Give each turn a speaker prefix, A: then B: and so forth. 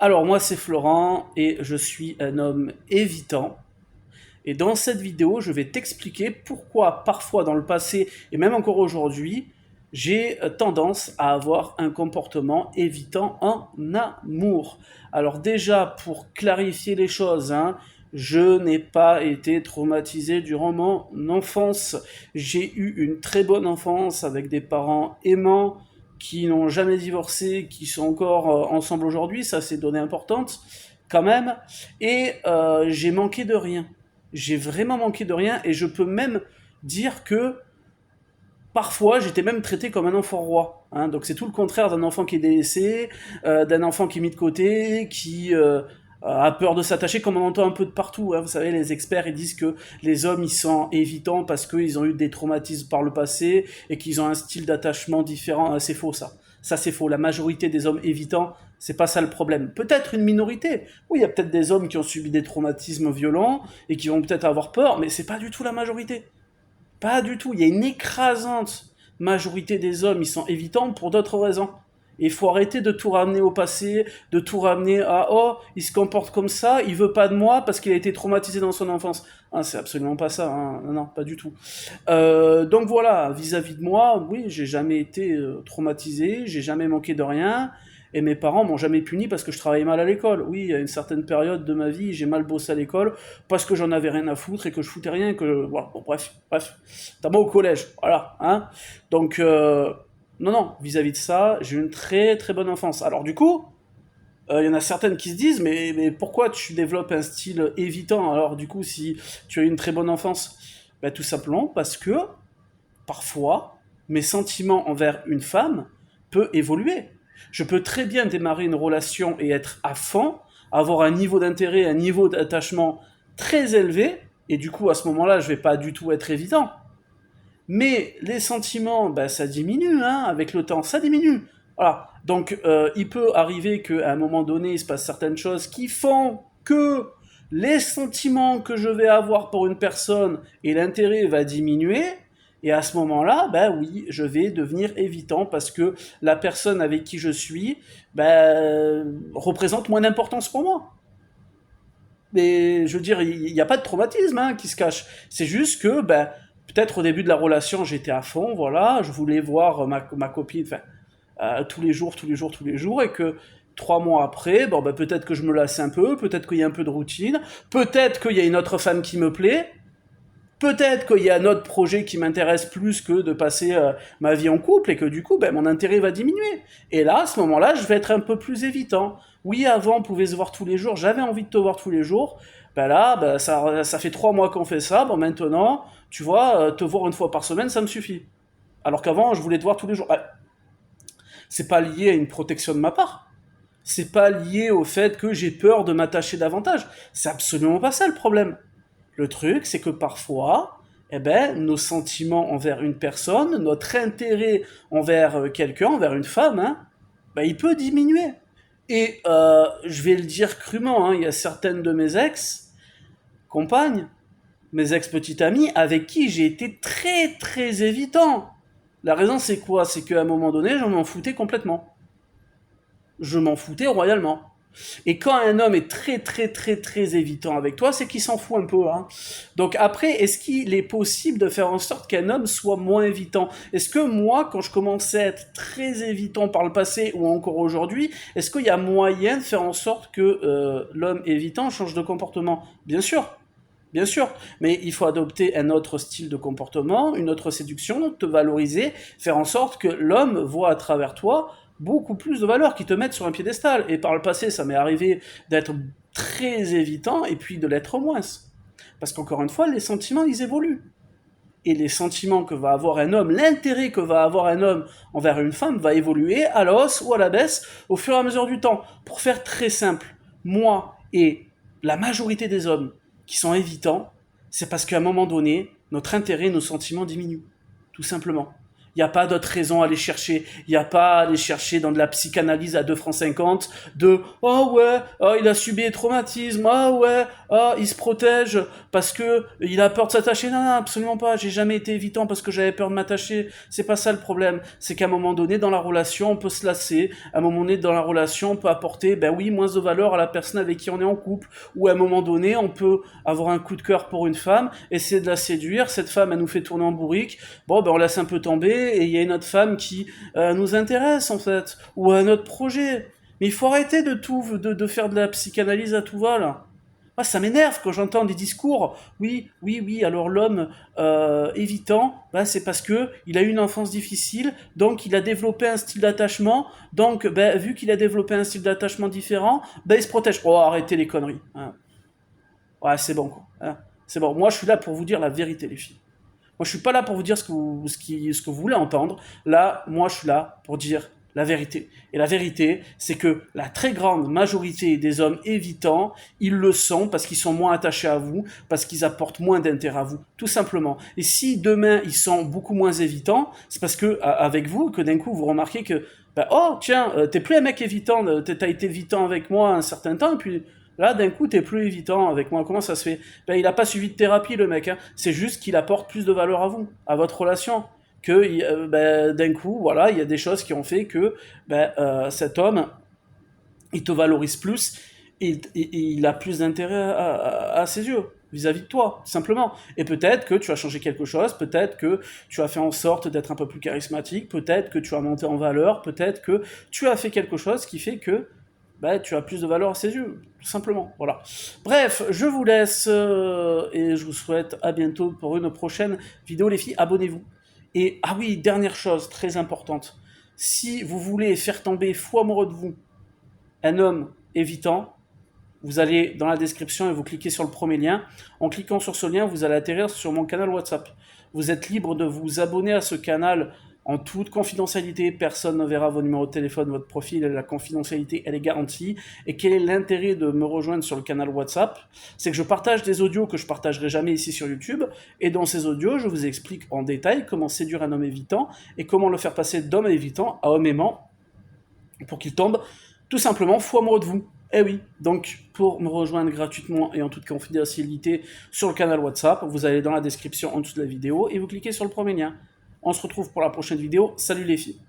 A: Alors moi c'est Florent et je suis un homme évitant. Et dans cette vidéo, je vais t'expliquer pourquoi parfois dans le passé et même encore aujourd'hui, j'ai tendance à avoir un comportement évitant en amour. Alors déjà, pour clarifier les choses, je n'ai pas été traumatisé durant mon enfance. J'ai eu une très bonne enfance avec des parents aimants qui n'ont jamais divorcé, qui sont encore ensemble aujourd'hui, ça c'est donnée importante quand même. Et j'ai manqué de rien. J'ai vraiment manqué de rien et je peux même dire que parfois j'étais même traité comme un enfant roi. Donc c'est tout le contraire d'un enfant qui est délaissé, d'un enfant qui est mis de côté, qui a peur de s'attacher, comme on entend un peu de partout. Vous savez, les experts ils disent que les hommes ils sont évitants parce qu'ils ont eu des traumatismes par le passé et qu'ils ont un style d'attachement différent. C'est faux ça. Ça c'est faux. La majorité des hommes évitants, c'est pas ça le problème. Peut-être une minorité. Oui, il y a peut-être des hommes qui ont subi des traumatismes violents et qui vont peut-être avoir peur, mais c'est pas du tout la majorité. Pas du tout. Il y a une écrasante majorité des hommes, ils sont évitants pour d'autres raisons. Et il faut arrêter de tout ramener au passé, de tout ramener à oh, il se comporte comme ça, il veut pas de moi parce qu'il a été traumatisé dans son enfance. C'est absolument pas ça. Non, non, pas du tout. Donc voilà, vis-à-vis de moi, oui, j'ai jamais été traumatisé, j'ai jamais manqué de rien. Et mes parents m'ont jamais puni parce que je travaillais mal à l'école. Oui, à une certaine période de ma vie, j'ai mal bossé à l'école parce que j'en avais rien à foutre et que je foutais rien. Voilà, bon, bref. Notamment au collège, voilà. Donc, non, non, vis-à-vis de ça, j'ai eu une très très bonne enfance. Alors du coup, il y en a certaines qui se disent, mais pourquoi tu développes un style évitant alors du coup si tu as eu une très bonne enfance? Tout simplement parce que parfois, mes sentiments envers une femme peuvent évoluer. Je peux très bien démarrer une relation et être à fond, avoir un niveau d'intérêt, un niveau d'attachement très élevé, et du coup, à ce moment-là, je vais pas du tout être évident. Mais les sentiments, ça diminue, avec le temps, ça diminue. Voilà. Donc, il peut arriver qu'à un moment donné, il se passe certaines choses qui font que les sentiments que je vais avoir pour une personne et l'intérêt va diminuer. Et à ce moment-là, oui, je vais devenir évitant parce que la personne avec qui je suis, représente moins d'importance pour moi. Mais je veux dire, il n'y a pas de traumatisme qui se cache. C'est juste que, peut-être au début de la relation, j'étais à fond, voilà, je voulais voir ma copine, enfin, tous les jours, et que 3 mois après, bon, peut-être que je me lasse un peu, peut-être qu'il y a un peu de routine, peut-être qu'il y a une autre femme qui me plaît, peut-être qu'il y a un autre projet qui m'intéresse plus que de passer ma vie en couple, et que du coup, mon intérêt va diminuer. Et là, à ce moment-là, je vais être un peu plus évitant. Oui, avant, on pouvait se voir tous les jours, j'avais envie de te voir tous les jours. Là, ça fait 3 mois qu'on fait ça. Bon, maintenant, tu vois, te voir une fois par semaine, ça me suffit. Alors qu'avant, je voulais te voir tous les jours. C'est pas lié à une protection de ma part. C'est pas lié au fait que j'ai peur de m'attacher davantage. C'est absolument pas ça le problème. Le truc, c'est que parfois, nos sentiments envers une personne, notre intérêt envers quelqu'un, envers une femme, il peut diminuer. Et je vais le dire crûment, il y a certaines de mes ex-compagnes, mes ex-petites amies, avec qui j'ai été très très évitant. La raison, c'est quoi? C'est qu'à un moment donné, je m'en foutais complètement. Je m'en foutais royalement. Et quand un homme est très très très très évitant avec toi, c'est qu'il s'en fout un peu. Donc après, est-ce qu'il est possible de faire en sorte qu'un homme soit moins évitant? Est-ce que moi, quand je commençais à être très évitant par le passé ou encore aujourd'hui, est-ce qu'il y a moyen de faire en sorte que l'homme évitant change de comportement? Bien sûr. Bien sûr, mais il faut adopter un autre style de comportement, une autre séduction, te valoriser, faire en sorte que l'homme voit à travers toi beaucoup plus de valeurs qui te mettent sur un piédestal. Et par le passé, ça m'est arrivé d'être très évitant et puis de l'être moins. Parce qu'encore une fois, les sentiments, ils évoluent. Et les sentiments que va avoir un homme, l'intérêt que va avoir un homme envers une femme va évoluer à la hausse ou à la baisse au fur et à mesure du temps. Pour faire très simple, moi et la majorité des hommes qui sont évitants, c'est parce qu'à un moment donné, notre intérêt, nos sentiments diminuent. Tout simplement. Il n'y a pas d'autre raison à aller chercher. Il n'y a pas à aller chercher dans de la psychanalyse à 2 francs 50 de oh ouais, oh, il a subi des traumatismes, oh ouais, oh, il se protège parce que il a peur de s'attacher. Non, non, absolument pas. J'ai jamais été évitant parce que j'avais peur de m'attacher. C'est pas ça le problème. C'est qu'à un moment donné, dans la relation, on peut se lasser. À un moment donné, dans la relation, on peut apporter, ben oui, moins de valeur à la personne avec qui on est en couple. Ou à un moment donné, on peut avoir un coup de cœur pour une femme, essayer de la séduire. Cette femme, elle nous fait tourner en bourrique. Bon, ben on laisse un peu tomber et il y a une autre femme qui nous intéresse en fait, ou un autre projet. Mais il faut arrêter de faire de la psychanalyse à tout va là. Ah, ça m'énerve quand j'entends des discours. Oui, oui, oui. Alors l'homme évitant, bah, c'est parce que il a eu une enfance difficile, donc il a développé un style d'attachement. Donc, bah, vu qu'il a développé un style d'attachement différent, bah, il se protège. Oh, arrêtez les conneries. Hein. Ouais, c'est bon quoi. Hein. C'est bon. Moi, je suis là pour vous dire la vérité, les filles. Moi, je suis pas là pour vous dire ce que vous voulez entendre. Là, moi, je suis là pour dire la vérité. Et la vérité, c'est que la très grande majorité des hommes évitants, ils le sont parce qu'ils sont moins attachés à vous, parce qu'ils apportent moins d'intérêt à vous, tout simplement. Et si demain, ils sont beaucoup moins évitants, c'est parce que, avec vous, que d'un coup, vous remarquez que, bah, oh, tiens, t'es plus un mec évitant, t'as été évitant avec moi un certain temps, et puis là, d'un coup, t'es plus évitant avec moi. Comment ça se fait? Ben, il a pas suivi de thérapie, le mec. Hein. C'est juste qu'il apporte plus de valeur à vous, à votre relation. Que ben, d'un coup, voilà, il y a des choses qui ont fait que ben, cet homme, il te valorise plus et il a plus d'intérêt à ses yeux vis-à-vis de toi, simplement. Et peut-être que tu as changé quelque chose, peut-être que tu as fait en sorte d'être un peu plus charismatique, peut-être que tu as monté en valeur, peut-être que tu as fait quelque chose qui fait que bah, tu as plus de valeur à ses yeux, tout simplement. Voilà. Bref, je vous laisse et je vous souhaite à bientôt pour une prochaine vidéo, les filles. Abonnez-vous. Et ah oui, dernière chose très importante. Si vous voulez faire tomber fou amoureux de vous un homme évitant, vous allez dans la description et vous cliquez sur le premier lien. En cliquant sur ce lien, vous allez atterrir sur mon canal WhatsApp. Vous êtes libre de vous abonner à ce canal en toute confidentialité. Personne ne verra vos numéros de téléphone, votre profil, la confidentialité, elle est garantie. Et quel est l'intérêt de me rejoindre sur le canal WhatsApp? C'est que je partage des audios que je partagerai jamais ici sur YouTube. Et dans ces audios, je vous explique en détail comment séduire un homme évitant et comment le faire passer d'homme évitant à homme aimant pour qu'il tombe tout simplement fou amoureux de vous. Eh oui, donc pour me rejoindre gratuitement et en toute confidentialité sur le canal WhatsApp, vous allez dans la description en dessous de la vidéo et vous cliquez sur le premier lien. On se retrouve pour la prochaine vidéo. Salut les filles.